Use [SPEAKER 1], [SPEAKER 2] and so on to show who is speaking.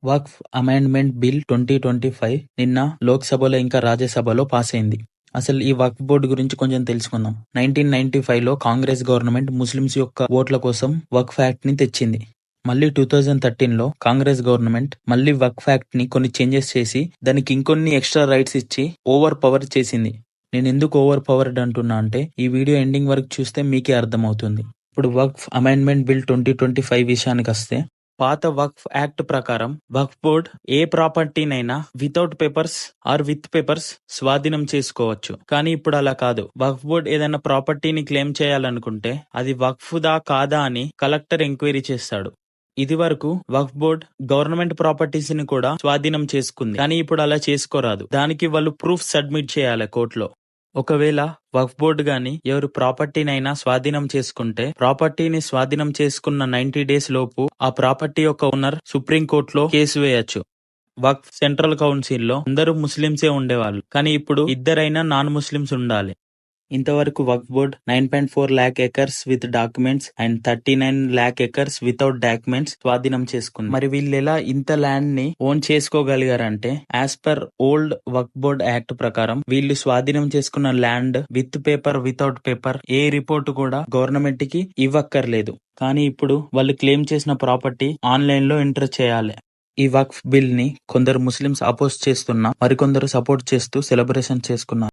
[SPEAKER 1] వక్ఫ్ amendment bill 2025 నిన్న లోక్సభలో ఇంకా రాజ్యసభలో పాస్ అయింది. అసలు ఈ వక్ఫ్ బోర్డు గురించి కొంచెం తెలుసుకుందాం. 1995లో కాంగ్రెస్ గవర్నమెంట్ ముస్లిమ్స్ యొక్క ఓట్ల కోసం వక్ఫ్ యాక్ట్ ని తెచ్చింది. మళ్ళీ 2013లో కాంగ్రెస్ గవర్నమెంట్ మళ్ళీ వక్ఫ్ యాక్ట్ ని కొన్ని చేంజెస్ చేసి దానికి ఇంకొన్ని ఎక్స్ట్రా రైట్స్ ఇచ్చి ఓవర్ పవర్ చేసింది. నేను ఎందుకు ఓవర్ పవర్డ్ అంటున్నా అంటే ఈ వీడియో ఎండింగ్ వరకు చూస్తే మీకే అర్థమవుతుంది. ఇప్పుడు వక్ఫ్ అమెండ్మెంట్ బిల్ 2025 విషయానికి వస్తే, పాత వక్ఫ్ యాక్ట్ ప్రకారం వక్ఫ్ బోర్డ్ ఏ ప్రాపర్టీనైనా without papers or with papers స్వాధీనం చేసుకోవచ్చు. కానీ ఇప్పుడు అలా కాదు. వక్ఫ్ బోర్డ్ ఏదైనా ప్రాపర్టీని క్లెయిమ్ చేయాలనుకుంటే అది వక్ఫ్ దా కాదా అని కలెక్టర్ ఎంక్వైరీ చేస్తాడు. ఇది వరకు వక్ఫ్ బోర్డ్ గవర్నమెంట్ ప్రాపర్టీస్ ని కూడా స్వాధీనం చేసుకుంది. కానీ ఇప్పుడు అలా చేసుకోరాదు. దానికి వాళ్ళు ప్రూఫ్ సబ్మిట్ చేయాలి కోర్టులో. ఒకవేళ వక్ఫ్ బోర్డు గాని ఎవరు ప్రాపర్టీనైనా స్వాధీనం చేసుకుంటే, ప్రాపర్టీని స్వాధీనం చేసుకున్న 90 days లోపు ఆ ప్రాపర్టీ యొక్క ఓనర్ సుప్రీం కోర్టులో కేసు వేయొచ్చు. వక్ఫ్ సెంట్రల్ కౌన్సిల్లో అందరూ ముస్లింసే ఉండేవాళ్ళు. కానీ ఇప్పుడు ఇద్దరైనా నాన్ ముస్లిమ్స్ ఉండాలి. ఇంతవరకు Waqf board 9.4 lakh acres with documents and 39 lakh acres without documents స్వాధీనం చేసుకుంది. మరి వీళ్ళు ఎలా ఇంత ల్యాండ్ ని ఓన్ చేసుకోగలిగారంటే, as per old Waqf board act ప్రకారం వీళ్ళు స్వాధీనం చేసుకున్న land with paper without paper ఏ రిపోర్ట్ కూడా గవర్నమెంట్ కి ఇవ్వక్కర్లేదు. కానీ ఇప్పుడు వాళ్ళు క్లెయిమ్ చేసిన ప్రాపర్టీ ఆన్లైన్ లో ఎంటర్ చేయాలి. ఈ వక్ఫ్ బిల్ ని కొందరు ముస్లిమ్స్ అపోజ్ చేస్తున్నా, మరికొందరు సపోర్ట్ చేస్తూ సెలబ్రేషన్ చేసుకున్నారు.